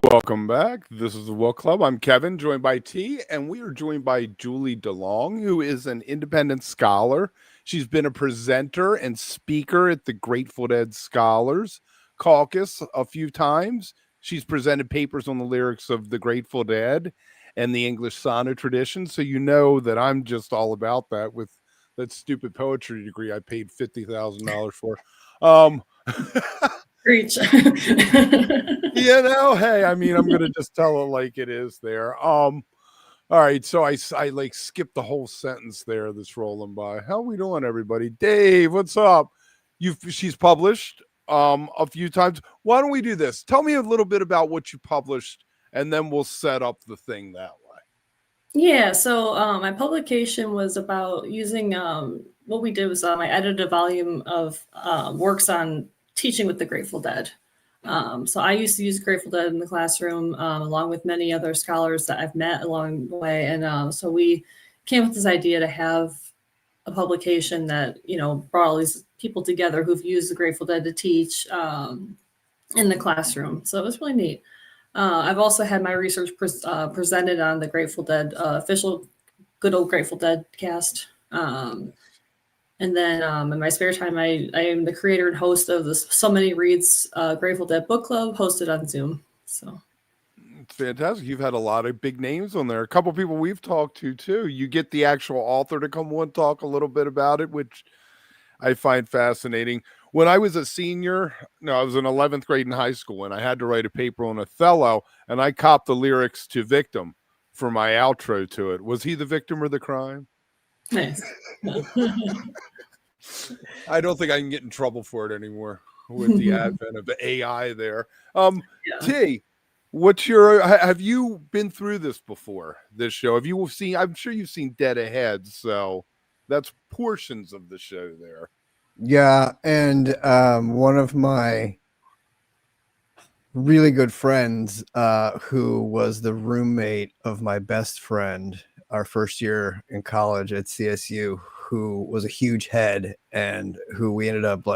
Welcome back. This is the Wook Club. I'm Kevin, joined by T, and we are joined by Julie DeLong, who is an independent scholar. She's been a presenter and speaker at the Grateful Dead Scholars Caucus a few times. She's presented papers on the lyrics of the Grateful Dead and the English sonnet tradition. So you know that I'm just all about that with that stupid poetry degree I paid $50,000 for. Um, Preach. hey, I mean, I'm gonna just tell it like it is there. All right, so I like skipped the whole sentence there that's rolling by. How we doing, everybody? Dave, what's up? She's published a few times. Why don't we do this? Tell me a little bit about what you published, and then we'll set up the thing that way. Yeah, so my publication was about using what we did was I edited a volume of works on teaching with the Grateful Dead. So I used to use Grateful Dead in the classroom along with many other scholars that I've met along the way. And so we came with this idea to have a publication that, brought all these people together who've used the Grateful Dead to teach in the classroom. So it was really neat. I've also had my research presented on the Grateful Dead official Good Old Grateful Dead cast. And then in my spare time, I am the creator and host of the So Many Reads Grateful Dead book club hosted on Zoom. So it's fantastic. You've had a lot of big names on there. A couple people we've talked to too. You get the actual author to come on talk a little bit about it, which I find fascinating. When I was a senior, no, I was in 11th grade in high school, and I had to write a paper on Othello, and I copped the lyrics to Victim for my outro to it. Was he the victim or the crime? nice. I don't think I can get in trouble for it anymore with the advent of the AI there. T, have you been through this before, this show? Have you seen, I'm sure you've seen Dead Ahead, so that's portions of the show there. Yeah, and one of my really good friends who was the roommate of my best friend our first year in college at CSU, who was a huge head and who we ended up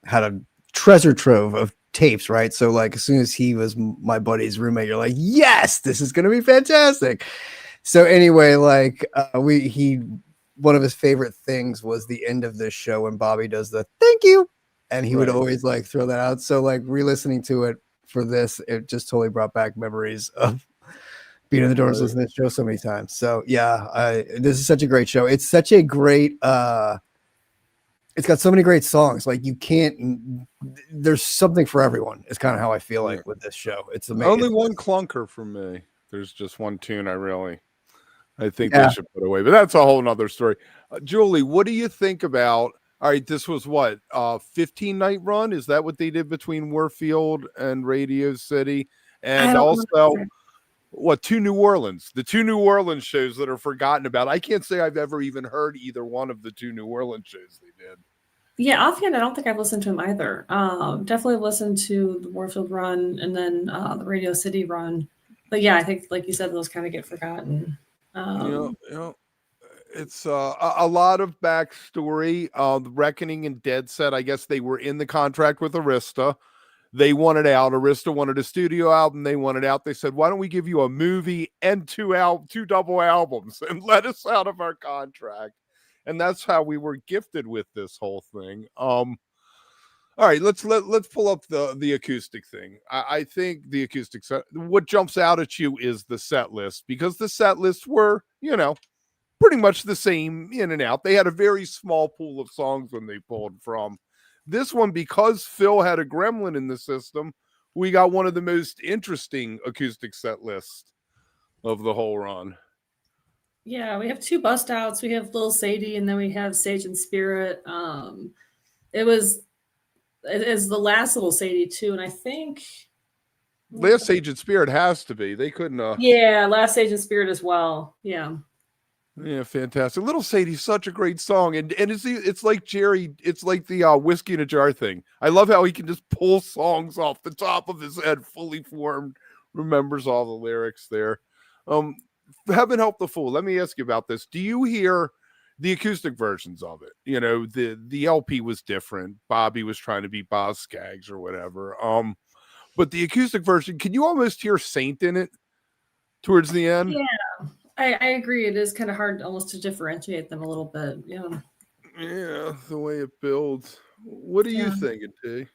had a treasure trove of tapes, right? So as soon as he was my buddy's roommate, you're like, yes, this is gonna be fantastic. So anyway, one of his favorite things was the end of this show when Bobby does the thank you, and he would always throw that out. So re-listening to it for this, it just totally brought back memories of being in the doors, listening to this show so many times. So yeah, this is such a great show. It's such a great it's got so many great songs. There's something for everyone. It's kind of how I feel like with this show. It's amazing. Only one clunker for me. There's just one tune I think they should put away, but that's a whole nother story. Julie, what do you think about? All right, this was what 15-night run. Is that what they did between Warfield and Radio City, and also what 2 New Orleans? The 2 New Orleans shows that are forgotten about. I can't say I've ever even heard either one of the 2 New Orleans shows they did. Yeah, offhand, I don't think I've listened to them either. Definitely listened to the Warfield run and then the Radio City run. But yeah, I think, like you said, those kind of get forgotten. It's a lot of backstory. The Reckoning and Dead Set, I guess they were in the contract with Arista. They wanted out. Arista wanted a studio album. They wanted out. They said, why don't we give you a movie and two double albums and let us out of our contract? And that's how we were gifted with this whole thing. All right, let's pull up the acoustic thing. I think the acoustic set, what jumps out at you is the set list, because the set lists were, pretty much the same in and out. They had a very small pool of songs when they pulled from. This one, because Phil had a gremlin in the system, we got one of the most interesting acoustic set lists of the whole run. Yeah, we have 2 bust outs. We have Little Sadie, and then we have Sage and Spirit. It is the last Little Sadie too, and I think Last Sage and Spirit has to be. They couldn't. Last Sage and Spirit as well. Yeah. Yeah, fantastic. Little Sadie's such a great song, and it's like Jerry. It's like the whiskey in a jar thing. I love how he can just pull songs off the top of his head, fully formed, remembers all the lyrics there. Heaven help the fool. Let me ask you about this. Do you hear the acoustic versions of it? The LP was different. Bobby was trying to be Boz Skaggs or whatever. but the acoustic version, can you almost hear Saint in it towards the end? Yeah, I agree. It is kind of hard almost to differentiate them a little bit. Yeah. Yeah, the way it builds. What are you Yeah. thinking, T?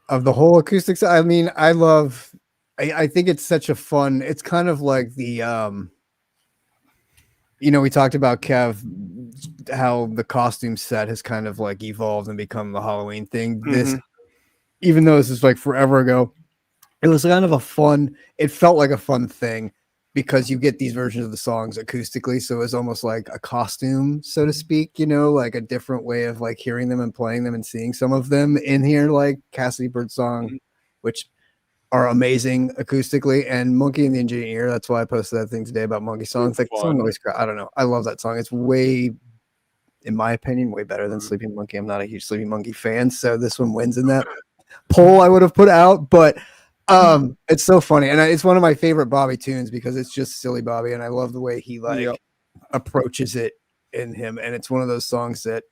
Of the whole acoustic side, I mean, I think it's such a fun, it's kind of like the we talked about Kev, how the costume set has kind of like evolved and become the Halloween thing. This, even though this is like forever ago, it was kind of it felt like a fun thing because you get these versions of the songs acoustically. So it was almost like a costume, so to speak, like a different way of like hearing them and playing them and seeing some of them in here, like Cassidy Birdsong, which are amazing acoustically, and Monkey and the Engineer. That's why I posted that thing today about Monkey songs. Like, song always, I don't know. I love that song. It's way, in my opinion, way better than Sleeping Monkey. I'm not a huge Sleeping Monkey fan, so this one wins in that poll I would have put out. But it's so funny, and it's one of my favorite Bobby tunes because it's just silly Bobby, and I love the way he approaches it in him. And it's one of those songs that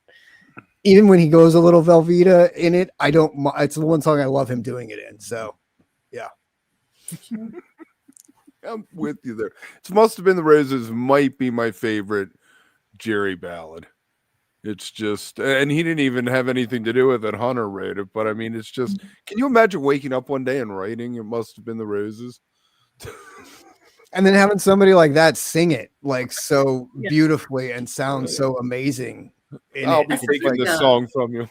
even when he goes a little Velveeta in it, I don't. It's the one song I love him doing it in. So yeah, I'm with you there. It Must Have Been the Roses might be my favorite Jerry ballad. It's just, and he didn't even have anything to do with it. Hunter wrote it, but I mean, it's just, can you imagine waking up one day and writing It Must Have Been the Roses? And then having somebody like that sing it like so beautifully and sound so amazing. I'll be taking this song from you.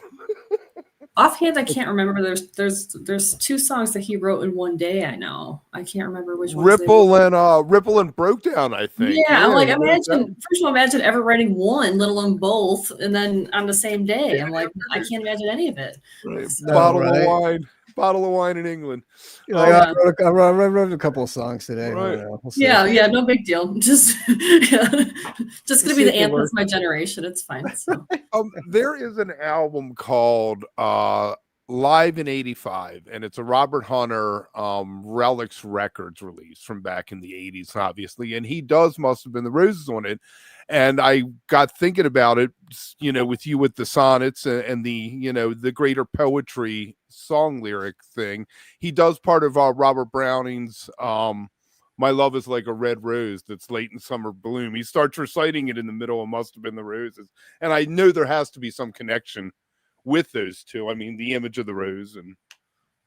Offhand, I can't remember. There's two songs that he wrote in one day. I know. I can't remember which ones. Ripple and Broke Down, I think. Yeah, I'm like, first of all, imagine ever writing one, let alone both, and then on the same day. I'm like, I can't imagine any of it. Right. So, bottle of wine in England. I wrote a couple of songs today. Right. We'll no big deal. Just gonna be the anthems of my generation. It's fine. So. There is an album called Live in '85, and it's a Robert Hunter Relics Records release from back in the '80s, obviously, and he does Must Have Been the Roses on it. And I got thinking about it, with you with the sonnets and the, the greater poetry song lyric thing. He does part of Robert Browning's My Love Is Like a Red Rose That's Late in Summer Bloom. He starts reciting it in the middle of Must Have Been the Roses. And I know there has to be some connection with those two. I mean, the image of the rose, and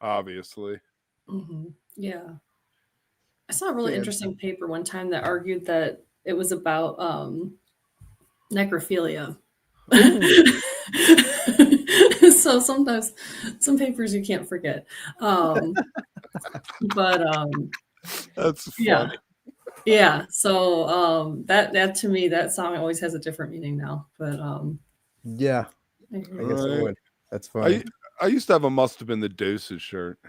obviously. Mm-hmm. Yeah. I saw a really interesting paper one time that argued that it was about necrophilia. So sometimes some papers you can't forget. But that's funny. Yeah. So that to me, that song always has a different meaning now. But yeah, I guess it would. That's funny. I used to have a Must Have Been the Doses shirt.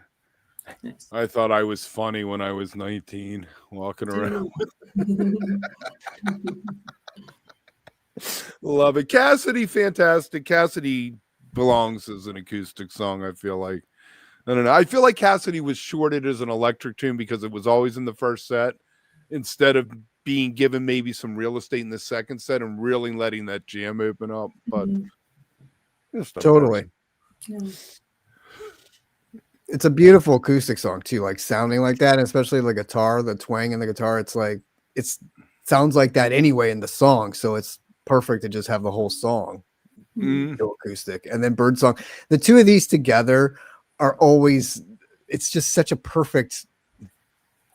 Nice. I thought I was funny when I was 19, walking around with Love it. Cassidy, fantastic. Cassidy belongs as an acoustic song, I feel like. I don't know. I feel like Cassidy was shorted as an electric tune because it was always in the first set instead of being given maybe some real estate in the second set and really letting that jam open up. But totally. Yeah. It's a beautiful acoustic song too, like sounding like that, and especially the guitar, the twang in the guitar. It's like sounds like that anyway in the song, so it's perfect to just have the whole song acoustic. And then Birdsong, the two of these together are always. It's just such a perfect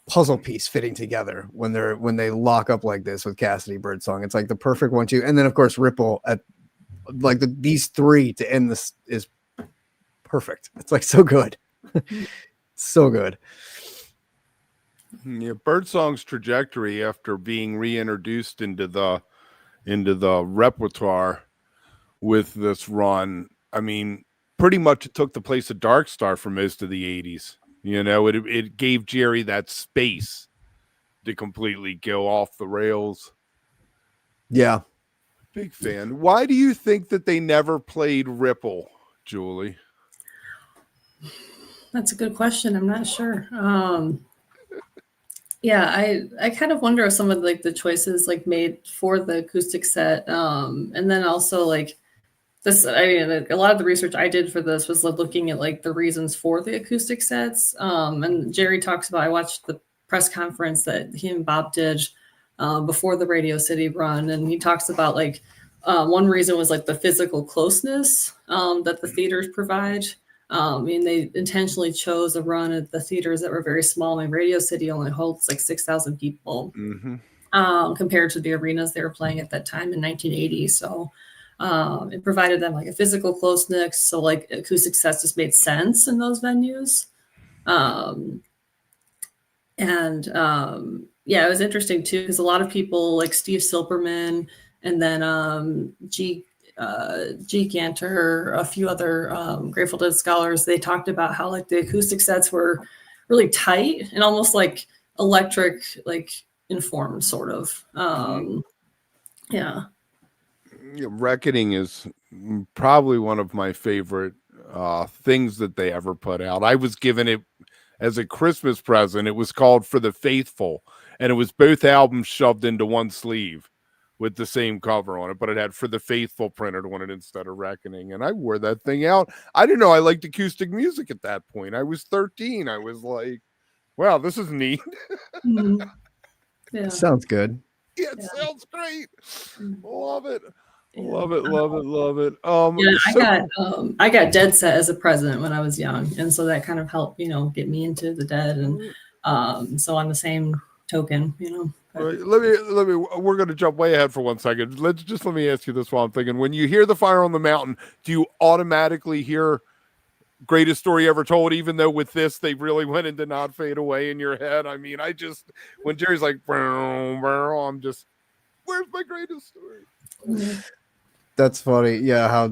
puzzle piece fitting together when they lock up like this with Cassidy Birdsong. It's like the perfect 1-2, and then of course Ripple at like these three to end this is perfect. It's like so good. So good. Yeah, Birdsong's trajectory after being reintroduced into the repertoire with this run, I mean, pretty much it took the place of Dark Star for most of the 80s. It gave Jerry that space to completely go off the rails. Yeah. Big fan. Why do you think that they never played Ripple, Julie? That's a good question. I'm not sure. Yeah, I kind of wonder if some of the choices made for the acoustic set, and then also A lot of the research I did for this was looking at like the reasons for the acoustic sets. And Jerry talks about, I watched the press conference that he and Bob did before the Radio City run. And he talks about like, one reason was like the physical closeness that the theaters provide. I mean, they intentionally chose a run at the theaters that were very small. I mean, Radio City only holds like 6,000 people compared to the arenas they were playing at that time in 1980. So it provided them like a physical closeness. So like acoustic sets just made sense in those venues. Yeah, it was interesting too, because a lot of people like Steve Silberman and then G Cantor, a few other Grateful Dead scholars, they talked about how like the acoustic sets were really tight and almost like electric, like informed sort of. Yeah. Reckoning is probably one of my favorite things that they ever put out. I was given it as a Christmas present. It was called For the Faithful, and it was both albums shoved into one sleeve with the same cover on it, but it had For the Faithful printed on it instead of Reckoning. And I wore that thing out. I didn't know I liked acoustic music at that point. I was 13. I was like, wow, this is neat. Yeah. Sounds good. Yeah, it sounds great. Love it. Yeah. Love it. I got Dead Set as a present when I was young, and so that kind of helped, get me into the Dead. And so on the same token, Right, let me. We're going to jump way ahead for 1 second. Let me ask you this while I'm thinking. When you hear the Fire on the Mountain, do you automatically hear Greatest Story Ever Told? Even though with this they really went into Not Fade Away in your head. I mean, when Jerry's like, I'm just, where's my greatest story? That's funny. Yeah,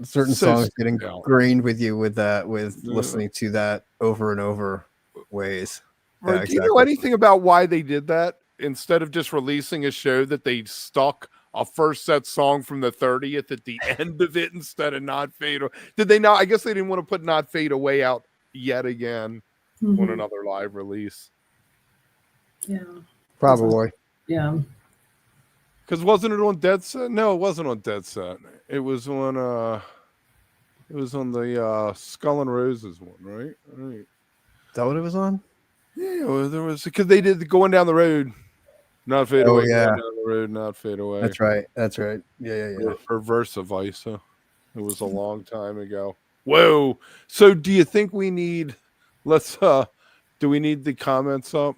certain songs get ingrained with you with that, with listening to that over and over ways. Right. Yeah, Do you know anything about why they did that? Instead of just releasing a show, that they stuck a first set song from the 30th at the end of it instead of Not Fade Away? Did they not? I guess they didn't want to put Not Fade Away out yet again on another live release. Yeah. Probably. Yeah. Because wasn't it on Dead Set? No, it wasn't on Dead Set. It was on the Skull and Roses one, right? Right. Is that what it was on? Yeah, well, there was, because they did Going Down the Road, Not Fade Away. Yeah. Going Down the Road, Not Fade Away. That's right. Yeah. Or Versa Visa. It was a long time ago. Whoa. So do you think we need, do we need the comments up?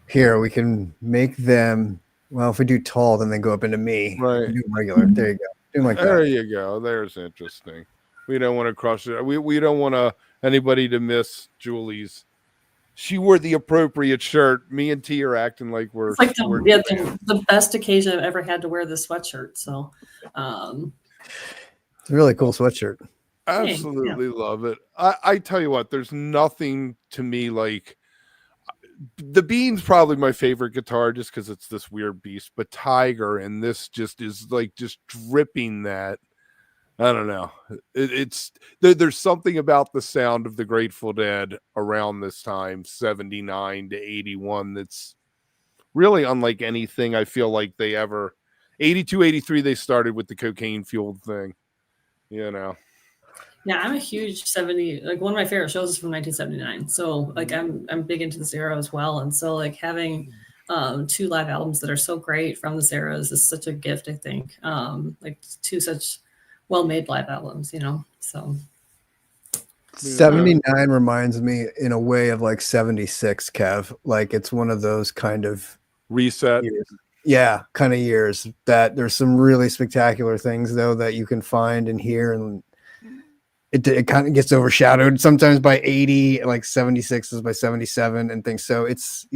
Here, we can make them, well, if we do tall, then they go up into me. Right. Do regular. There you go. Do like There that. you go. There's interesting. We don't want to crush it. We don't want anybody to miss Julie's. She wore the appropriate shirt. Me and T are acting like we're it's like the best occasion I've ever had to wear this sweatshirt. So it's a really cool sweatshirt. Absolutely love it. I tell you what, there's nothing to me like the Bean's probably my favorite guitar just because it's this weird beast, but Tiger and this just is like just dripping that. I don't know. There's something about the sound of the Grateful Dead around this time, 79 to 81, that's really unlike anything I feel like they ever. 82, 83, they started with the cocaine fueled thing, Yeah, I'm a huge 70. Like one of my favorite shows is from 1979. So like I'm big into this era as well, and so like having two live albums that are so great from this era is such a gift. I think like two such well-made live albums, So 79 reminds me in a way of like 76, Kev. Like it's one of those kind of reset. Yeah, kind of years that there's some really spectacular things though that you can find and hear, and it kind of gets overshadowed sometimes by 80, like 76 is by 77 and things. So it's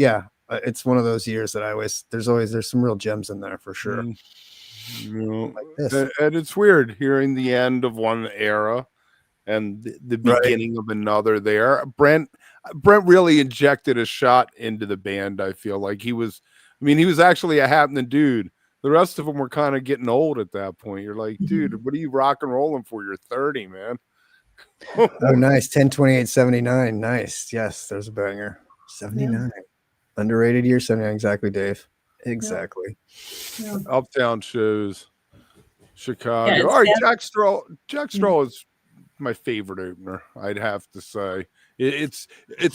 one of those years that there's some real gems in there for sure. Like this. And it's weird hearing the end of one era and the beginning of another there. Brent really injected a shot into the band. I feel like he was actually a happening dude. The rest of them were kind of getting old at that point. You're like, dude, what are you rock and rolling for? You're 30, man. Oh, nice. 10/28/79. Nice. Yes, there's a banger. 79. Yeah. Underrated year 79. Exactly, Dave. Exactly. Yeah. Uptown shows. Chicago. Yeah, All right, it's- Jack Straw. Jack Straw is my favorite opener. I'd have to say it's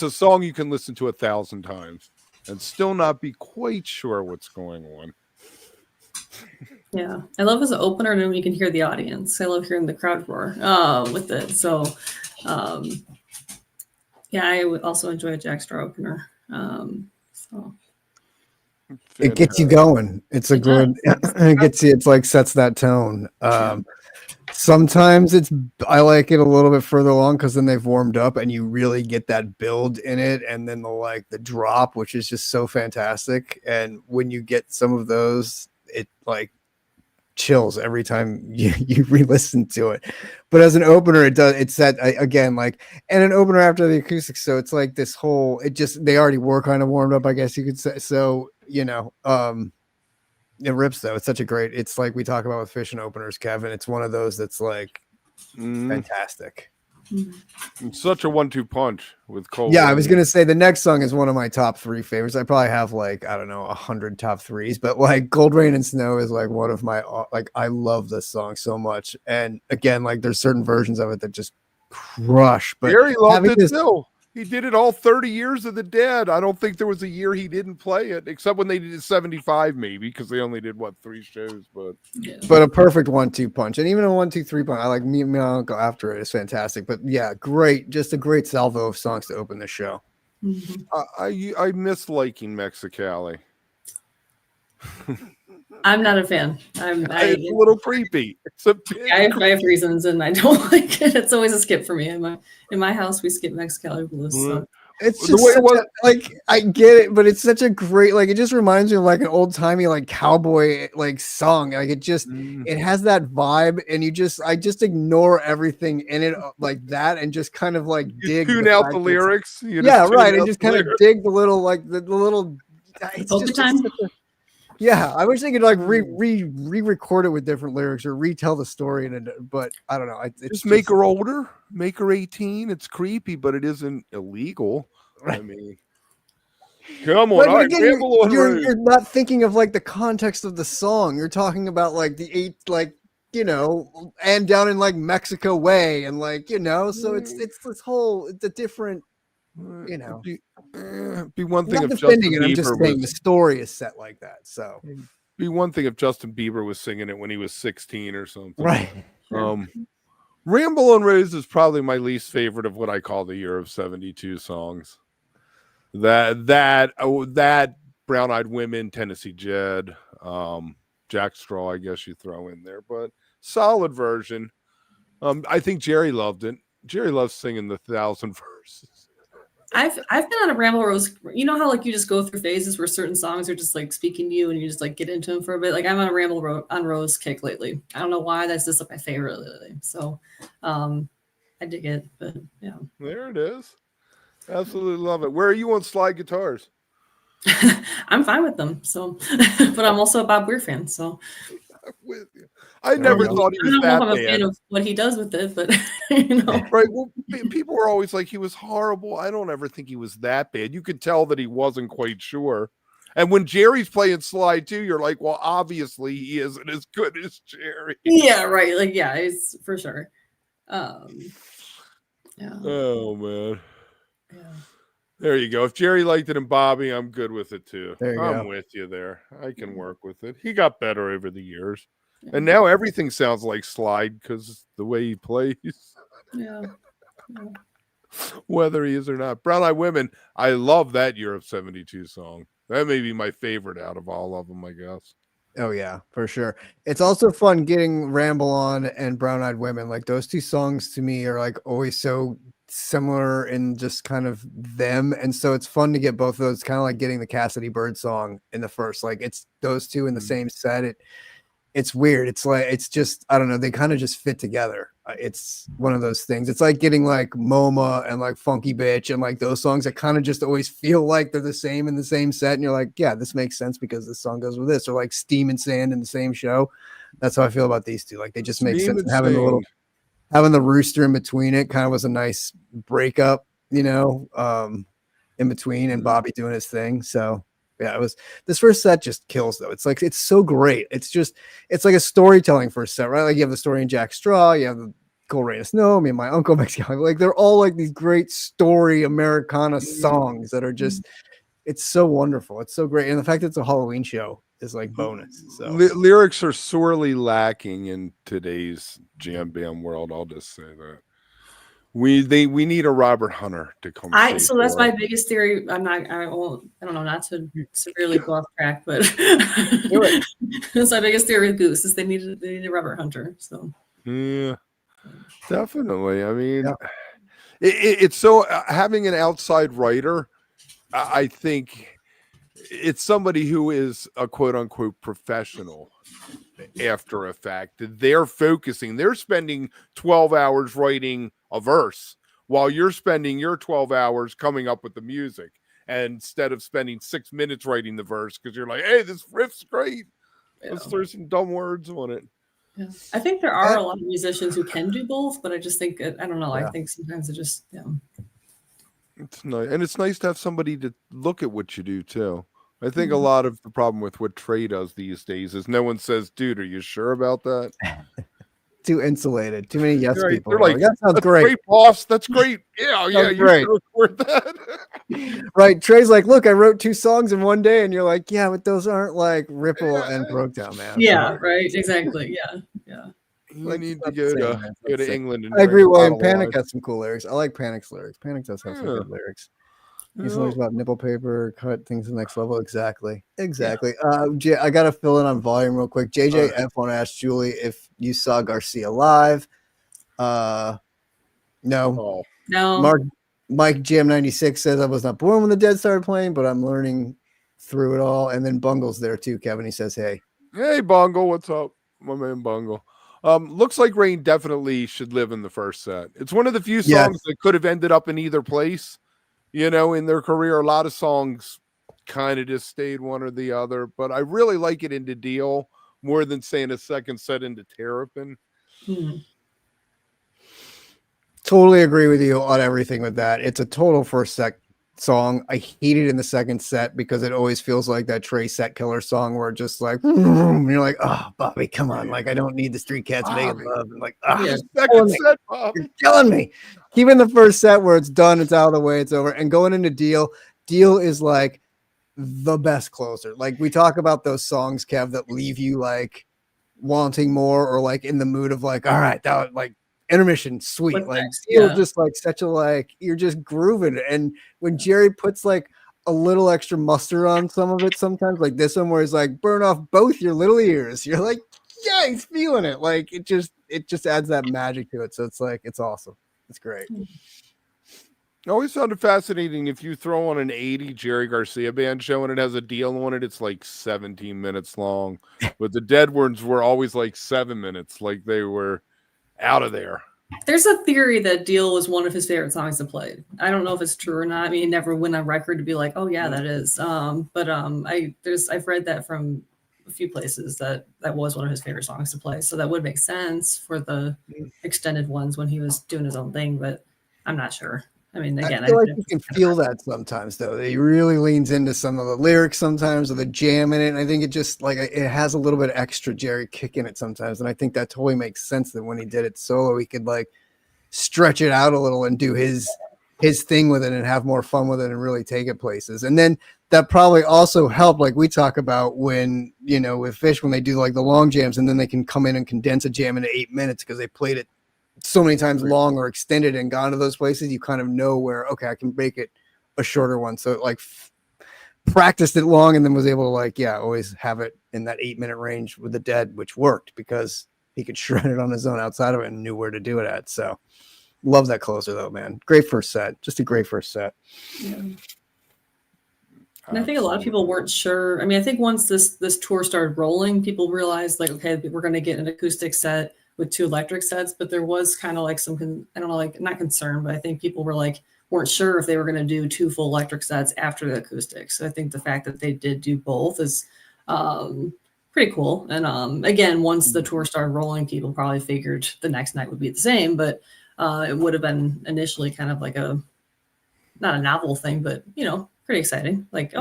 a song you can listen to 1,000 times and still not be quite sure what's going on. Yeah, I love as an opener, and then you can hear the audience. I love hearing the crowd roar with it. So, yeah, I would also enjoy a Jack Straw opener. So It gets you Fantastic. going. It's a It good. It gets you. It's like sets that tone. Sometimes I like it a little bit further along because then they've warmed up and you really get that build in it, and then the drop, which is just so fantastic. And when you get some of those, it like chills every time you re-listen to it. But as an opener, it's that again, like, and an opener after the acoustic, so it's like this whole, they already were kind of warmed up, I guess you could say. So it rips though. It's such a great, it's like we talk about with Fish and openers, Kevin. It's one of those that's like fantastic. It's such a 1-2 punch with Cole. Yeah, I was gonna say the next song is one of my top 3 favorites. I probably have like, I don't know, 100 top 3s, but like Cold Rain and Snow is like one of my, like, I love this song so much. And again, like there's certain versions of it that just crush. But Gary loved having it this, too. He did it all 30 years of the Dead. I don't think there was a year he didn't play it, except when they did 75, maybe, because they only did 3 shows. but a perfect 1-2 punch, and even a 1-2-3 punch. I like me and my uncle after it is fantastic. But yeah, great, just a great salvo of songs to open the show. I miss liking Mexicali. I'm not a fan. It's a little creepy. I have reasons, and I don't like it. It's always a skip for me. In my house, we skip Mexicali Blues. So. It's The just way it was- like, I get it, but it's such a great, like, it just reminds me of like an old timey like cowboy like song. Like it just it has that vibe, and I just ignore everything in it like that, and just kind of like dig tune the out fact the that lyrics. yeah, right, and just kind of dig the little like the little. It's Polka just time? yeah. I wish they could like re-record it with different lyrics or retell the story, but I don't know. Just make her older, make her 18. It's creepy, but it isn't illegal. Right. I mean, come on, But all right, again, Ramble on Road. you're not thinking of like the context of the song. You're talking about like the 8, like, and down in like Mexico way, and like, so it's this whole, it's a different, Be one I'm thing not if defending Justin it. I'm just Bieber saying the was story is set like that. So be one thing if Justin Bieber was singing it when he was 16 or something. right. Ramble on Rose is probably my least favorite of what I call the year of 72 songs. That Brown Eyed Women, Tennessee Jed, Jack Straw, I guess you throw in there, but solid version. I think Jerry loved it. Jerry loves singing the 1,000 verses. I've been on a Ramble Rose. You know how like you just go through phases where certain songs are just like speaking to you, and you just like get into them for a bit. Like I'm on a Ramble on Rose kick lately. I don't know why. That's just like my favorite lately. So, I dig it. But yeah, There it is. Absolutely love it. Where are you on slide guitars? I'm fine with them. So, but I'm also a Bob Weir fan. So I'm with you. I never thought he I was don't know that if I'm a fan bad. of what he does with it, but Right. Well, people were always like he was horrible. I don't ever think he was that bad. You could tell that he wasn't quite sure. And when Jerry's playing slide too, you're like, well, obviously he isn't as good as Jerry. Yeah, right. Like, yeah, it's for sure. Yeah. Oh man. Yeah. There you go. If Jerry liked it and Bobby, I'm good with it too. There you I'm go. with you there. I can work with it. He got better over the years. And now everything sounds like slide because the way he plays. Yeah. Whether he is or not. Brown Eyed Women, I love that year of 72 song. That may be my favorite out of all of them, I guess. Oh yeah, for sure. It's also fun getting Ramble On and Brown Eyed Women. Like those 2 songs to me are like always so similar in just kind of them. And so it's fun to get both of those, kind of like getting the Cassidy Bird song in the first. Like it's those 2 in the same set. It's weird. It's like, it's just, I don't know. They kind of just fit together. It's one of those things. It's like getting like MoMA and like Funky Bitch and like those songs that kind of just always feel like they're the same in the same set. And you're like, yeah, this makes sense because this song goes with this. Or like Steam and Sand in the same show. That's how I feel about these 2. Like they just make sense. And having the rooster in between it kind of was a nice breakup, in between, and Bobby doing his thing. So Yeah, it was this first set just kills though. It's like it's so great. It's like a storytelling first set, right? Like you have the story in Jack Straw, you have the Cold Rain of Snow, me and my uncle Mexicali. Like they're all like these great story Americana songs that are just it's so wonderful. It's so great. And the fact that it's a Halloween show is like bonus. So lyrics are sorely lacking in today's jam band world. I'll just say that. We need a Robert Hunter to come. So that's my biggest theory. I don't know, not to severely go off track, but that's my biggest theory with Goose is they needed a Robert Hunter. So yeah, definitely. I mean, it's so having an outside writer. I think it's somebody who is a quote unquote professional. After a fact, they're spending 12 hours writing a verse while you're spending your 12 hours coming up with the music, and instead of spending 6 minutes writing the verse because you're like, hey, this riff's great, let's throw some dumb words on it. I think there are a lot of musicians who can do both, but I just think I don't know. I think sometimes it just it's nice, and it's nice to have somebody to look at what you do too. I think a lot of the problem with what Trey does these days is no one says, dude, are you sure about that? Too insulated. Too many yes people. They're like, that sounds great, boss. That's great. Yeah, you should record that. Right. Trey's like, look, I wrote 2 songs in one day. And you're like, yeah, but those aren't like Ripple and Brokedown, man. Yeah, right. Exactly. Yeah. You need to go to England. And I agree. William Panic has some cool lyrics. I like Panic's lyrics. Panic does have some good lyrics. He's always about nipple paper, cut things to the next level. Exactly. Yeah. I got to fill in on volume real quick. JJF want to ask Julie if you saw Garcia live. No. Mike Jam 96 says I was not born when the Dead started playing, but I'm learning through it all. And then Bungle's there too, Kevin. He says, hey, Bungle, what's up? My man Bungle. Looks like Rain definitely should live in the first set. It's one of the few songs that could have ended up in either place. In their career, a lot of songs kind of just stayed one or the other, but I really like it into Deal more than saying a second set into Terrapin. Totally agree with you on everything with that. It's a total first set song. I hate it in the second set because it always feels like that Trey Set Killer song where it's just like, and you're like, oh, Bobby, come on. Like, I don't need the Street Cats making love. And like, second set, Bobby. You're killing me. Keeping the first set where it's done, it's out of the way, it's over. And going into Deal is like the best closer. Like we talk about those songs, Kev, that leave you like wanting more or like in the mood of like, all right, that like intermission, sweet. What's like next? Deal just like such a like you're just grooving. And when Jerry puts like a little extra mustard on some of it, sometimes like this one where he's like burn off both your little ears, you're like, yeah, he's feeling it. Like it just adds that magic to it. So it's like it's awesome. It's great. I always found it fascinating if you throw on an 80 Jerry Garcia band show and it has a Deal on it, it's like 17 minutes long. But the Dead ones were always like 7 minutes, like they were out of there. There's a theory that Deal was one of his favorite songs to play. I don't know if it's true or not. I mean, he never went on record to be like, oh yeah, that is. I've read that from a few places that was one of his favorite songs to play. So that would make sense for the extended ones when he was doing his own thing, but I'm not sure. I mean, again, I feel like you can feel that sometimes, though. He really leans into some of the lyrics sometimes, or the jam in it. And I think it just like it has a little bit extra Jerry kick in it sometimes. And I think that totally makes sense that when he did it solo, he could like stretch it out a little and do his thing with it and have more fun with it and really take it places. And then that probably also helped, like we talk about when, with Fish, when they do like the long jams and then they can come in and condense a jam into 8 minutes because they played it so many times long or extended and gone to those places, you kind of know where, okay, I can make it a shorter one. So like practiced it long and then was able to like, always have it in that 8 minute range with the Dead, which worked because he could shred it on his own outside of it and knew where to do it at. So love that closer though, man. Great first set. Just a great first set. Yeah. And I think a lot of people weren't sure. I mean, I think once this tour started rolling, people realized like, okay, we're going to get an acoustic set with 2 electric sets, but there was kind of like some, I don't know, like not concern, but I think people were like, weren't sure if they were going to do 2 full electric sets after the acoustic. So I think the fact that they did do both is pretty cool. And again, once the tour started rolling, people probably figured the next night would be the same, but it would have been initially kind of like not a novel thing, but pretty exciting. Like,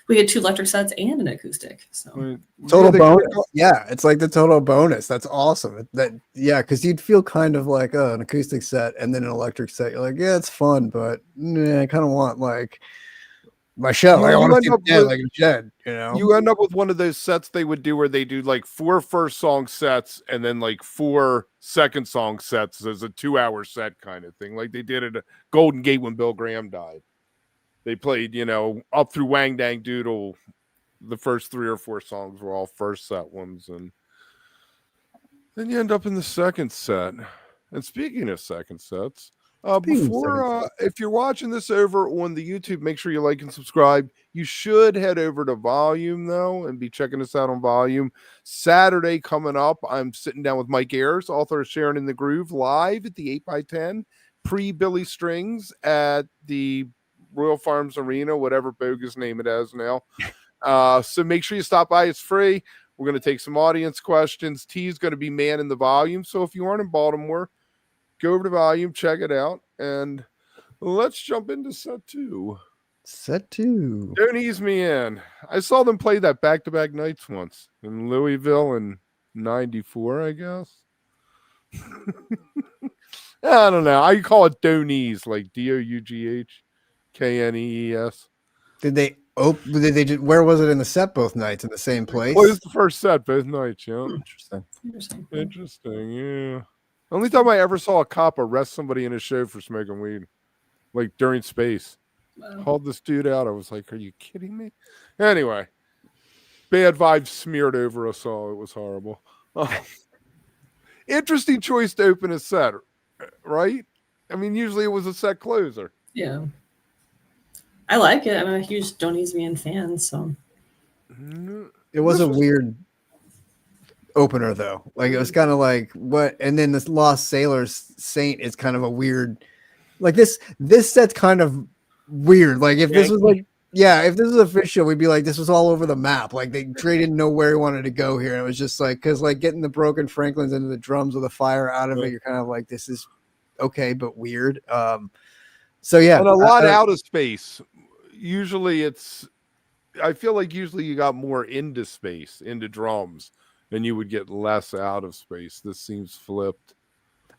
we get 2 electric sets and an acoustic. So Total they bonus. kinda- Yeah, it's like the total bonus. That's awesome. Because you'd feel kind of like an acoustic set and then an electric set. You're like, yeah, it's fun, but I kind of want like my show. You- Like, I you want to end see up the dead with- like a Jed, you know. You end up with one of those sets they would do where they do like 4 first song sets and then like 4 second song sets as a 2-hour set kind of thing, like they did at Golden Gate when Bill Graham died. They played, up through Wang Dang Doodle. The first 3 or 4 songs were all first set ones, and then you end up in the second set. And speaking of second sets, if you're watching this over on the YouTube, make sure you like and subscribe. You should head over to Volume though and be checking us out on Volume. Saturday coming up, I'm sitting down with Mike Ayers, author of Sharon in the Groove, live at the 8x10 pre-Billy Strings at the Royal Farms Arena, whatever bogus name it has now. So make sure you stop by. It's free. We're going to take some audience questions. T is going to be manning the Volume. So if you aren't in Baltimore, go over to Volume, check it out, and let's jump into set 2. Set 2. Don't ease me in. I saw them play that back-to-back nights once in Louisville in 94, I guess. I don't know. I call it Donies, like DOUGHKNEES. Did they where was it in the set both nights? In the same place? Well, it was the first set both nights, yeah. Interesting. Yeah. Only time I ever saw a cop arrest somebody in a show for smoking weed, like during Space. Wow. Called this dude out. I was like, are you kidding me? Anyway, bad vibes smeared over us all. It was horrible. Interesting choice to open a set, right? I mean, usually it was a set closer. Yeah. I like it. I'm a huge Don't Ease Me In fan, so. It was a weird opener though. Like it was kind of like what, and then this Lost Sailors Saint is kind of a weird, like this set's kind of weird. Like if this was like, if this was official, we'd be like, this was all over the map. Like Trey didn't know where he wanted to go here. And it was just like, cause like getting the Broken Franklins into the drums with a fire out of it, you're kind of like, this is okay, but weird. So yeah. And a lot out of space. Usually I feel like usually you got more into space, into drums, and you would get less out of space. This seems flipped.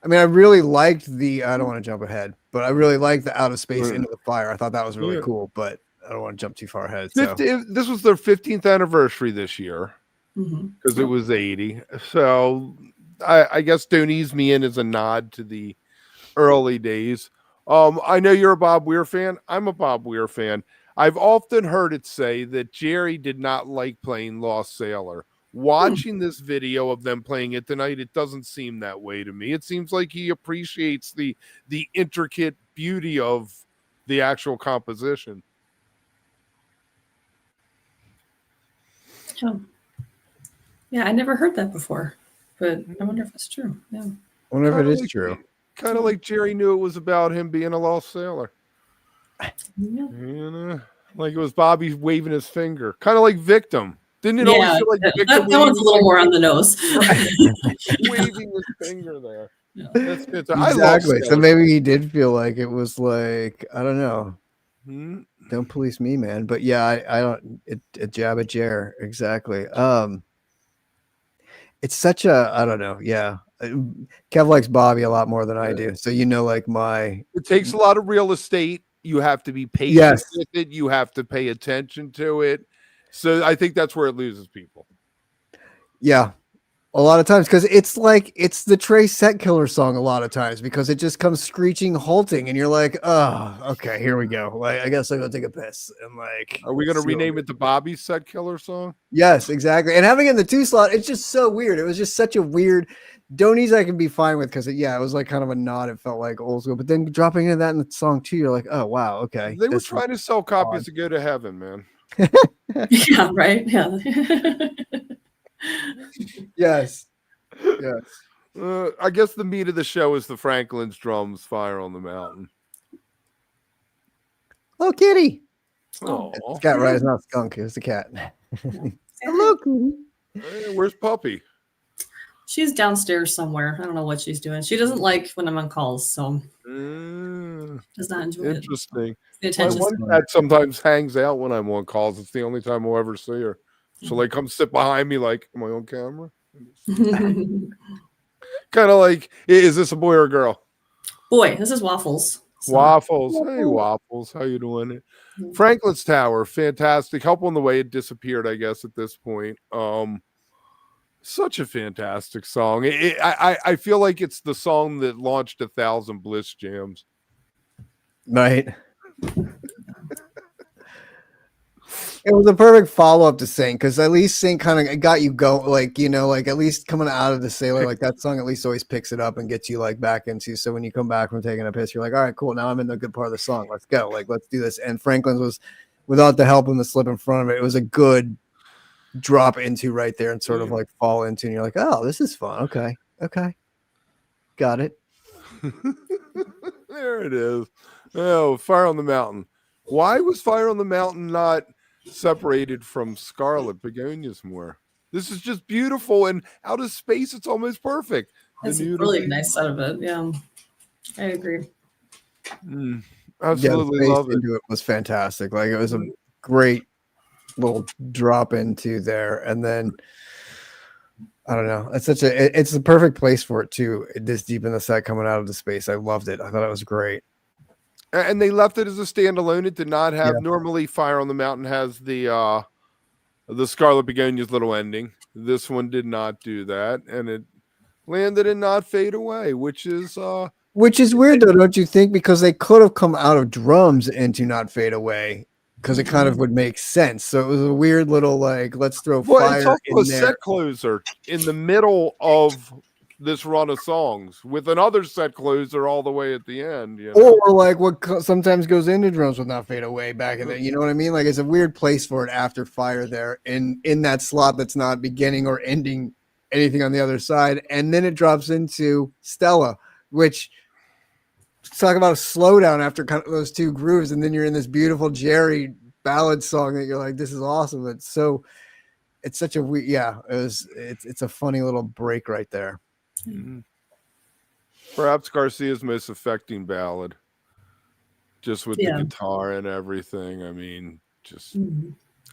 I mean, I really liked I don't want to jump ahead, but I really liked the out of space into the fire. I thought that was really cool, but I don't want to jump too far ahead. So. This was their 15th anniversary this year because it was 80. So I guess Don't Ease Me In is a nod to the early days. I know you're a Bob Weir fan. I'm a Bob Weir fan. I've often heard it say that Jerry did not like playing Lost Sailor. Watching this video of them playing it tonight, it doesn't seem that way to me. It seems like he appreciates the intricate beauty of the actual composition. Yeah, I never heard that before, but I wonder if it's true. Yeah. I wonder if it is true. Kind of like Jerry knew it was about him being a lost sailor. Yeah. Like it was Bobby waving his finger. Kind of like Victim. Didn't it always feel like Victim? That one's a little more on the nose. Waving his finger there. Yeah. That's good. Exactly. So maybe he did feel like it was like, I don't know. Don't police me, man. But yeah, I don't. A jab at Jer. Exactly. It's such a, I don't know. Yeah. Kev likes Bobby a lot more than I do. So, like it takes a lot of real estate. You have to be patient with it. You have to pay attention to it. So I think that's where it loses people. Yeah. A lot of times, because it's the Trey Set Killer song a lot of times, because it just comes screeching, halting, and you're like, oh, okay, here we go. Like, I guess I'll go take a piss. And like, are we going to rename it the Bobby Set Killer song? Yes, exactly. And having it in the 2 slot, it's just so weird. It was just such a weird. Donies I can be fine with because it was like kind of a nod. It felt like old school, but then dropping into that in the song too, you're like, oh wow, okay. They were trying to sell copies to go to heaven, man. Yeah, right. Yeah. Yes. I guess the meat of the show is the Franklin's drums, Fire on the Mountain. Oh, kitty. Oh, it's cat, right? It's not skunk. It's a cat. Hello, kitty. Hey, where's Puppy? She's downstairs somewhere. I don't know what she's doing. She doesn't like when I'm on calls, so does not enjoy Interesting. it. The My attention. one cat sometimes hangs out when I'm on calls. It's the only time we'll ever see her. She'll like come sit behind me, like, am I on camera? Kind of like, is this a boy or a girl? Boy, this is Waffles. So. Waffles. Hey, Waffles. How you doing? Franklin's Tower, fantastic. Help on the Way. It disappeared, I guess, at this point. Such a fantastic song. I feel like it's the song that launched 1,000 Bliss jams. Right. It was a perfect follow-up to Sing, because at least Sing kind of got you go, like, you know, like at least coming out of the sailor, like that song at least always picks it up and gets you like back into. So when you come back from taking a piss, you're like, all right, cool. Now I'm in the good part of the song. Let's go. Like, let's do this. And Franklin's was, without the help and the slip in front of it, it was a good drop into right there and sort of like fall into. And you're like, oh, this is fun. Okay. Got it. There it is. Oh, Fire on the Mountain. Why was Fire on the Mountain not separated from Scarlet Begonias more? This is just beautiful, and out of space it's almost perfect. It's really nice out of it. Yeah, I agree. Absolutely love it. Into it was fantastic. Like, it was a great little drop into there, and then I don't know, it's the perfect place for it too, this deep in the set coming out of the space. I loved it. I thought it was great. And they left it as a standalone. It did not have, normally Fire on the Mountain has the Scarlet Begonias little ending. This one did not do that, and it landed in Not Fade Away, which is weird though, don't you think? Because they could have come out of drums into Not Fade Away, because it kind of would make sense. So it was a weird little, like, let's throw fire it's also in a there. set closer in the middle of this run of songs, with another set closer all the way at the end, you know? Or like what sometimes goes into drums with Not Fade Away back in there. You know what I mean? Like, it's a weird place for it after Fire there in that slot that's not beginning or ending anything on the other side. And then it drops into Stella, which, talk about a slowdown after kind of those two grooves, and then you're in this beautiful Jerry ballad song that you're like, this is awesome. It's such a weird, it's a funny little break right there. Perhaps Garcia's most affecting ballad, just with the guitar and everything. I mean, just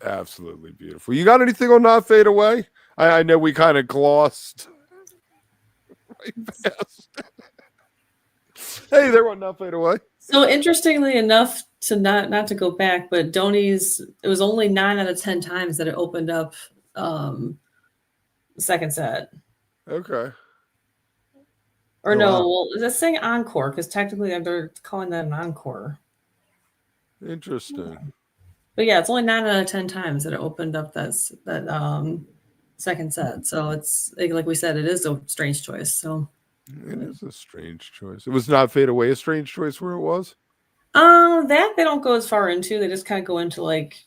absolutely beautiful. You got anything on Not Fade Away? I know we kind of glossed right past. Hey, there went Not Fade Away. So interestingly enough, to not to go back, but Donnie's, it was only 9 out of 10 times that it opened up the second set. Okay. Or well, let's say Encore, because technically they're calling that an encore. Interesting. But yeah, it's only 9 out of 10 times that it opened up that second set. So it's like we said, it is a strange choice. So it is a strange choice. It was Not Fade Away a strange choice where it was? That they don't go as far into. They just kind of go into like,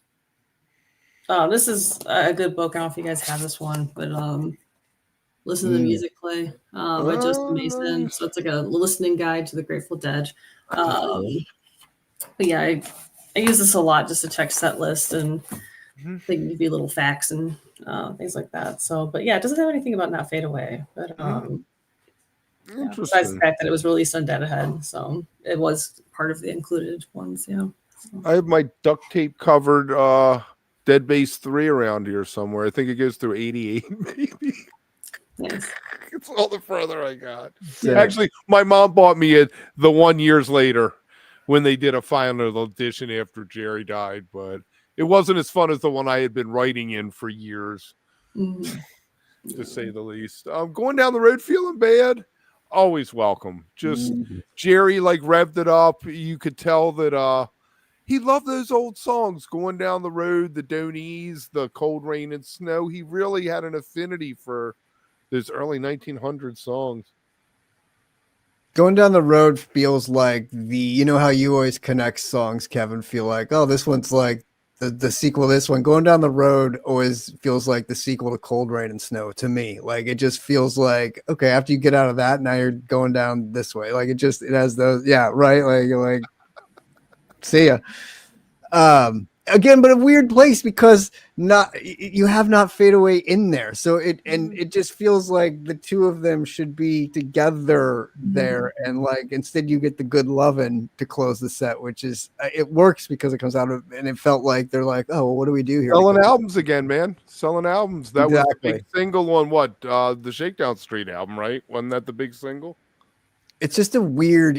this is a good book. I don't know if you guys have this one, but Listen to the Music Play by Justin Mason. Nice. So it's like a listening guide to the Grateful Dead. But yeah, I use this a lot just to check set list, and they can give you little facts and things like that. So, but yeah, it doesn't have anything about Not Fade Away. But besides the fact that it was released on Dead Ahead, so it was part of the included ones. Yeah. So. I have my duct tape covered Dead Bass 3 around here somewhere. I think it goes through 88, maybe. Nice. It's all the further I got. Yeah. Actually, my mom bought me the 1 year later when they did a final edition after Jerry died, but it wasn't as fun as the one I had been writing in for years, to say the least. Going down the road feeling bad, always welcome. Just Jerry like revved it up. You could tell that he loved those old songs, Going Down the Road, the Don't Ease, the Cold Rain and Snow. He really had an affinity for those early 1900 songs. Going Down the Road feels like you know how you always connect songs, Kevin, feel like, oh, this one's like the sequel to this one. Going Down the Road always feels like the sequel to Cold Rain and Snow to me. Like, it just feels like, okay, after you get out of that, now you're going down this way. Like, it has those, yeah, right? Like, you're like, see ya. And again, but a weird place because you have Not Fade Away in there, so it just feels like the two of them should be together there, and like instead you get the Good Lovin' to close the set, which is it works because it comes out of, and it felt like they're like, oh, well, what do we do here? Selling albums again, man. Selling albums. That was the Exactly. big single on what? The Shakedown Street album, right? Wasn't that the big single? It's just a weird,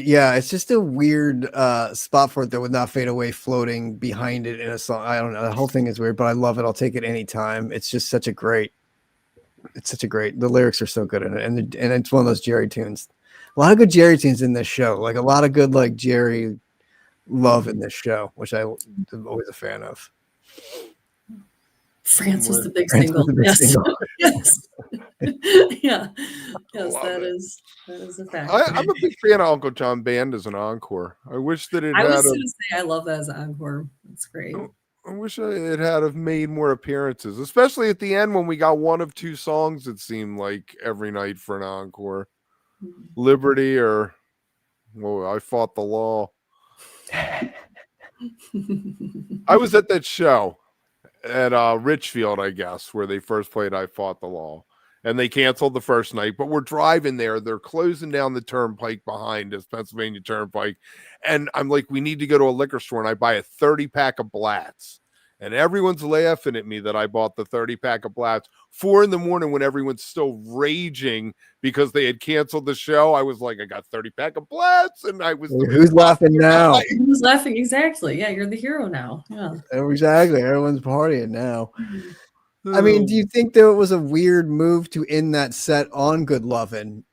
spot for it, though, with Not Fade Away floating behind it in a song. I don't know. The whole thing is weird, but I love it. I'll take it anytime. It's just such a great, the lyrics are so good in it. And it's one of those Jerry tunes. A lot of good Jerry tunes in this show. Like a lot of good, like Jerry love in this show, which I'm always a fan of. France was the big France single. was the big Yes. single. Yes. Yeah. Yes, that is a fact. I'm a big fan of Uncle John Band as an encore. I wish that it I had. was going to say I love that as an encore. It's great. I wish it had have made more appearances, especially at the end when we got one of two songs. It seemed like every night for an encore, Liberty or I Fought the Law. I was at that show at Richfield, I guess, where they first played I Fought the Law. And they canceled the first night, but we're driving there. They're closing down the turnpike behind us, Pennsylvania Turnpike. And I'm like, we need to go to a liquor store. And I buy a 30-pack of Blatz. And everyone's laughing at me that I bought the 30-pack of Blatz. 4 a.m. when everyone's still raging because they had canceled the show. I was like, I got 30-pack of Blatz. And I was... Who's laughing now? Who's laughing? Exactly. Yeah, you're the hero now. Yeah. Exactly. Everyone's partying now. I mean, do you think there was a weird move to end that set on Good Lovin'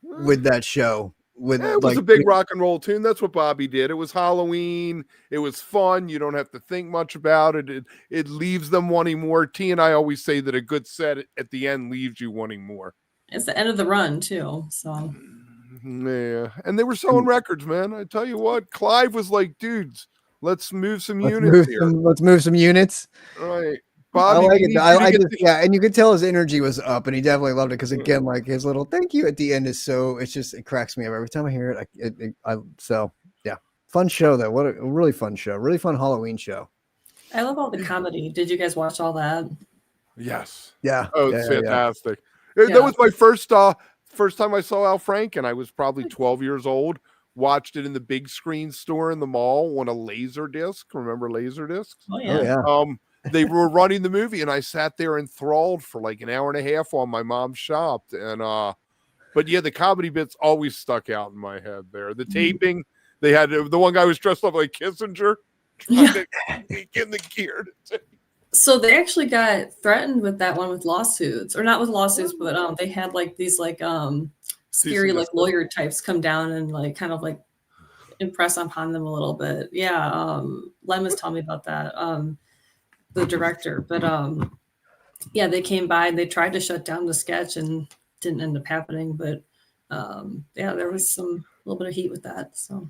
with that show? It was a big rock and roll tune. That's what Bobby did. It was Halloween. It was fun. You don't have to think much about it. It leaves them wanting more. T and I always say that a good set at the end leaves you wanting more. It's the end of the run too. So yeah, and they were selling records, man. I tell you what, Clive was like, dudes, let's move some units here. Let's move some units. Right. Bobby, I like it. And you could tell his energy was up, and he definitely loved it because, again, like his little thank you at the end is it cracks me up every time I hear it. Fun show though. What a really fun show, really fun Halloween show. I love all the comedy. Did you guys watch all that? Yes. Yeah. Oh, it's fantastic. Yeah. That was my first time I saw Al Franken. I was probably 12 years old. Watched it in the big screen store in the mall on a laser disc. Remember laser discs? Oh yeah. They were running the movie, and I sat there enthralled for like an hour and a half while my mom shopped. And but yeah, the comedy bits always stuck out in my head there. The taping, they had the one guy was dressed up like Kissinger trying to sneak in the gear. So they actually got threatened with that one with lawsuits, or not with lawsuits, but they had like these like scary like lawyer types come down and like kind of like impress upon them a little bit. Yeah, Lem was telling me about that. The director, but yeah, they came by and they tried to shut down the sketch and didn't end up happening. But yeah, there was a little bit of heat with that. So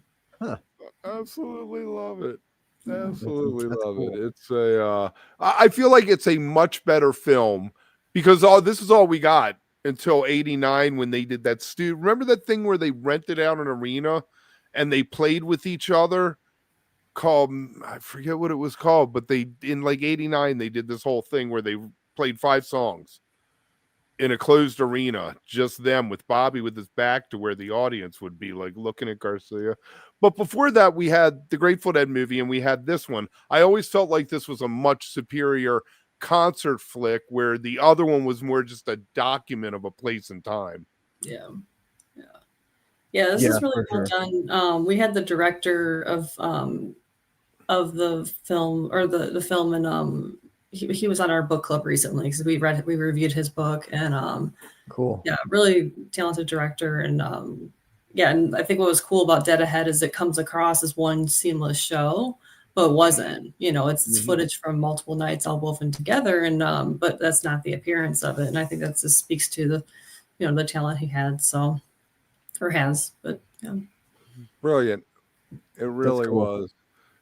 absolutely love it. Absolutely love it. It's I feel like it's a much better film because this is all we got until '89 when they did that. Remember that thing where they rented out an arena and they played with each other? Called, I forget what it was called, but they in like '89 they did this whole thing where they played 5 songs in a closed arena, just them with Bobby with his back to where the audience would be like looking at Garcia. But before that we had the Grateful Dead movie and we had this one. I always felt like this was a much superior concert flick where the other one was more just a document of a place and time. Yeah, this is really well done. We had the director of the film or the film, and he was on our book club recently because we reviewed his book, and cool. Yeah, really talented director, and and I think what was cool about Dead Ahead is it comes across as one seamless show, but it wasn't. It's footage from multiple nights all woven together, and but that's not the appearance of it, and I think that just speaks to the the talent he had. So. Or has, but yeah. Brilliant. It really was.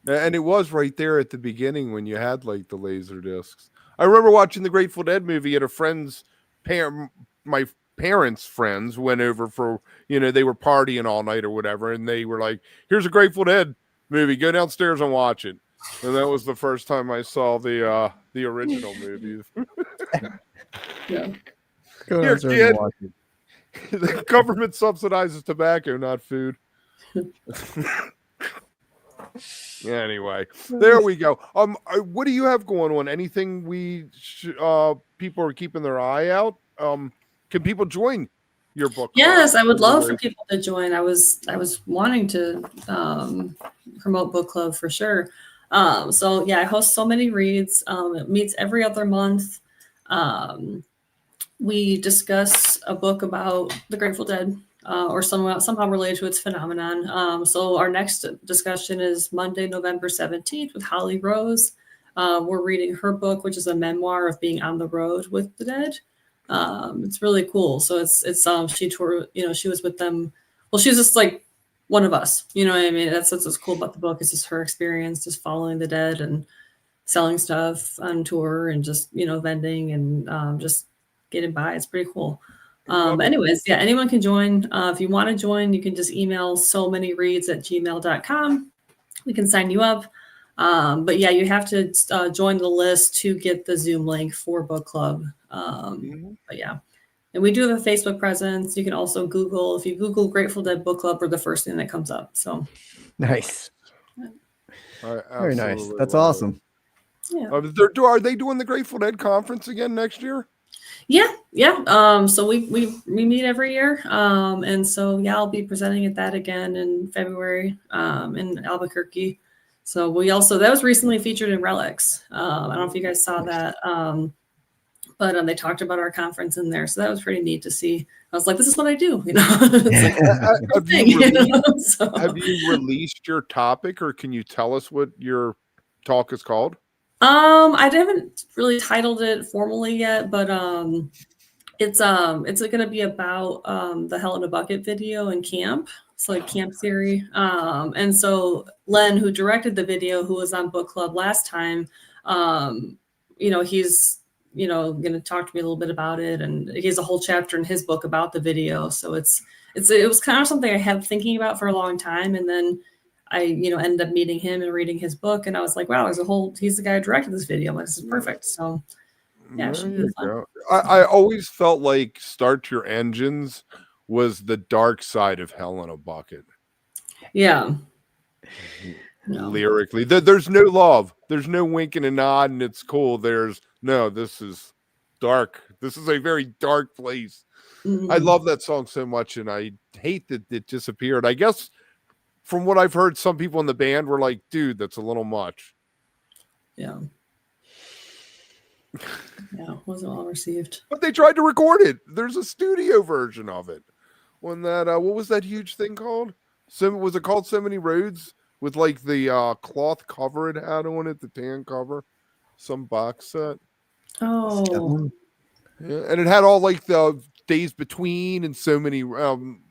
And it was right there at the beginning when you had like the laser discs. I remember watching the Grateful Dead movie at a friend's my parents' friends went over for, they were partying all night or whatever. And they were like, here's a Grateful Dead movie. Go downstairs and watch it. And that was the first time I saw the original movies. Yeah. Go Here, downstairs kid. and watch it. The government subsidizes tobacco, not food. Anyway, there we go. What do you have going on? Anything people are keeping their eye out? Can people join your book club? Yes, I would love for people to join. I was wanting to promote book club for sure. So yeah, I host so many reads. It meets every other month. We discuss a book about the Grateful Dead or somehow related to its phenomenon. So our next discussion is Monday, November 17th with Holly Rose. We're reading her book, which is a memoir of being on the road with the Dead. It's really cool. So it's she toured, she was with them. Well, she's just like one of us, you know what I mean? That's what's cool about the book. It's just her experience, just following the Dead and selling stuff on tour and just, vending and just getting by. It's pretty cool. Anyways, yeah, anyone can join. If you want to join, you can just email somaanyreads@gmail.com. We can sign you up. But yeah, you have to join the list to get the Zoom link for book club. But yeah, and we do have a Facebook presence. You can also Google, if you Google Grateful Dead Book Club, we're the first thing that comes up. So nice. Very nice. That's awesome. Yeah. Are they doing the Grateful Dead conference again next year? Yeah. So we meet every year. And so yeah, I'll be presenting at that again in February in Albuquerque. So that was recently featured in Relics. I don't know if you guys saw that. But they talked about our conference in there. So that was pretty neat to see. I was like, this is what I do, It's like, have you released your topic, or can you tell us what your talk is called? I haven't really titled it formally yet, but it's going to be about the Hell in a Bucket video in camp. It's like camp theory. And so Len, who directed the video, who was on book club last time, he's going to talk to me a little bit about it, and he has a whole chapter in his book about the video. So it was kind of something I had thinking about for a long time, and then I ended up meeting him and reading his book, and I was like, wow, he's the guy who directed this video. I'm like, this is perfect. So yeah, it should be fun. I always felt like Start Your Engines was the dark side of Hell in a Bucket. Yeah. Lyrically, there's no love, there's no winking and nodding, it's cool. This is dark. This is a very dark place. I love that song so much, and I hate that it disappeared. I guess from what I've heard, some people in the band were like, dude, that's a little much. Yeah, wasn't well received, but they tried to record it. There's a studio version of it when that what was that huge thing called? Was it called So Many Roads? With like the cloth cover it had on it, the tan cover, some box set. Oh, yeah, and it had all like the Days Between and So Many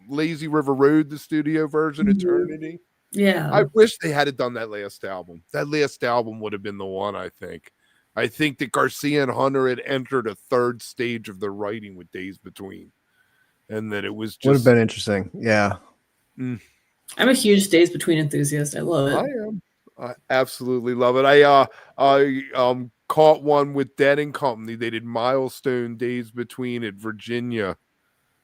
Lazy River Road, the studio version, Eternity. Yeah, I wish they had done that last album. That last album would have been the one. I think that Garcia and Hunter had entered a third stage of their writing with Days Between, and that it was just would have been interesting. Yeah. I'm a huge Days Between enthusiast. I love it. I am. I absolutely love it. I caught one with Dead and Company. They did Milestone Days Between at Virginia.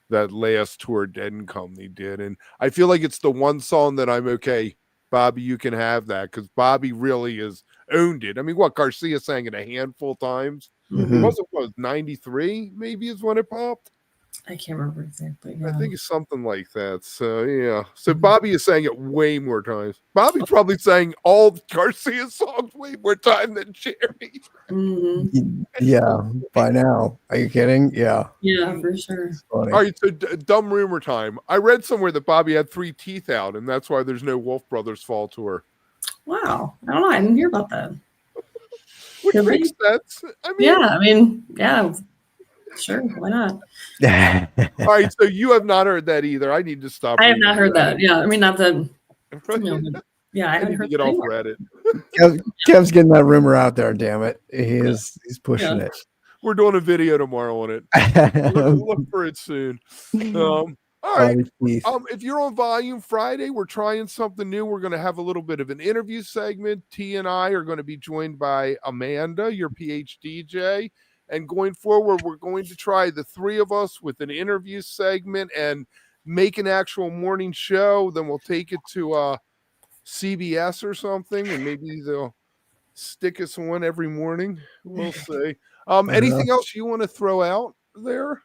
That last tour Dead and Company did, and I feel like it's the one song that I'm okay, Bobby, you can have that, because Bobby really has owned it. I mean, Garcia sang it a handful of times. Mm-hmm. It was 93 maybe is when it popped. I can't remember exactly. I think it's something like that. So yeah. So Bobby is saying it way more times. Bobby probably sang all Garcia's songs way more time than Jerry. Yeah, by now. Are you kidding? Yeah. Yeah, for sure. All right, so dumb rumor time. I read somewhere that Bobby had 3 teeth out, and that's why there's no Wolf Brothers fall tour. Wow. I don't know. I didn't hear about that. Which makes sense. Yeah. Sure, why not? All right, so you have not heard that either. I need to stop. I have not heard that. Yeah, I mean, not that. Yeah, I haven't heard. Get off Reddit. Kev's getting that rumor out there. Damn it, he's pushing it. We're doing a video tomorrow on it. Look for it soon. All All right. Bobby Keith. If you're on Volume Friday, we're trying something new. We're going to have a little bit of an interview segment. T and I are going to be joined by Amanda, your PhDJ. And going forward, we're going to try the three of us with an interview segment and make an actual morning show. Then we'll take it to CBS or something, and maybe they'll stick us one every morning. We'll see. Anything else you want to throw out there,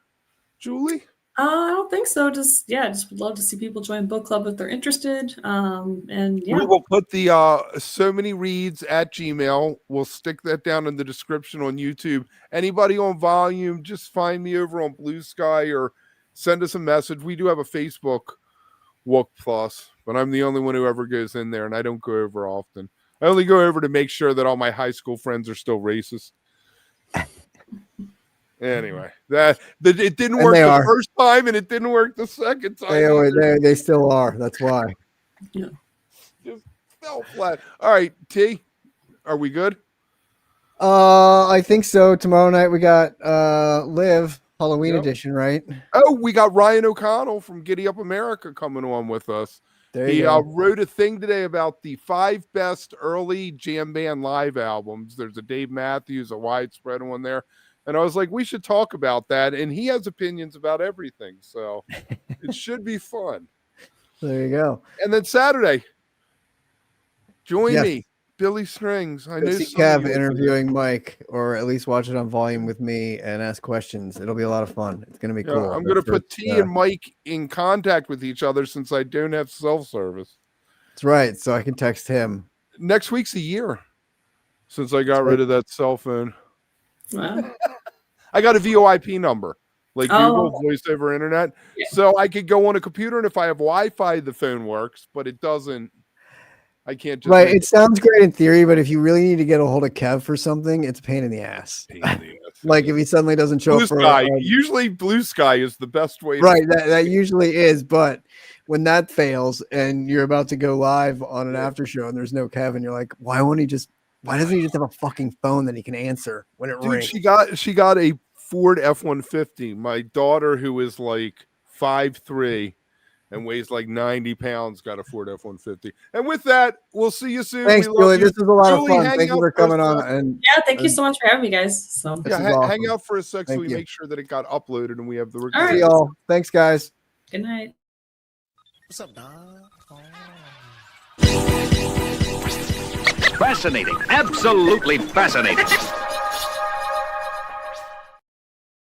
Julie? I don't think so. Just would love to see people join book club if they're interested. And yeah, we will put the so many reads at Gmail. We'll stick that down in the description on YouTube. Anybody on Volume, just find me over on Blue Sky or send us a message. We do have a Facebook Wook Plus, but I'm the only one who ever goes in there, and I don't go over often. I only go over to make sure that all my high school friends are still racist. Anyway, it didn't work the first time, and it didn't work the second time. They still are. That's why. Yeah. Just fell flat. All right, T, are we good? I think so. Tomorrow night we got Live Halloween edition, right? Oh, we got Ryan O'Connell from Giddy Up America coming on with us. He wrote a thing today about the 5 best early jam band live albums. There's a Dave Matthews, a widespread one there. And I was like, we should talk about that. And he has opinions about everything. So it should be fun. There you go. And then Saturday, join me, Billy Strings. I know Kev interviewing Mike, or at least watch it on Volume with me and ask questions. It'll be a lot of fun. It's going to be cool. I'm going to put T and Mike in contact with each other since I don't have self-service. That's right. So I can text him. Next week's a year since I got rid of that cell phone. Wow. I got a VoIP number, like Google voice over internet. Yeah. So I could go on a computer, and if I have Wi-Fi, the phone works, but it doesn't. I can't just. Right. It sounds great in theory, but if you really need to get a hold of Kev for something, it's a pain in the ass. Like if he suddenly doesn't show Blue up for Sky. Usually Blue Sky is the best way. Right. That usually is. But when that fails and you're about to go live on an after show and there's no Kev, and you're like, why doesn't he just have a fucking phone that he can answer when it rings? She got a Ford F-150. My daughter, who is like 5'3" and weighs like 90 pounds, got a Ford F-150. And with that, we'll see you soon. Thanks, Julie. This is a lot of fun. Thank you for coming on. And thank you so much for having me, guys. So hang out for a sec so we make sure that it got uploaded and we have the recording. See y'all. Thanks, guys. Good night. What's up, dog? Fascinating. Absolutely fascinating.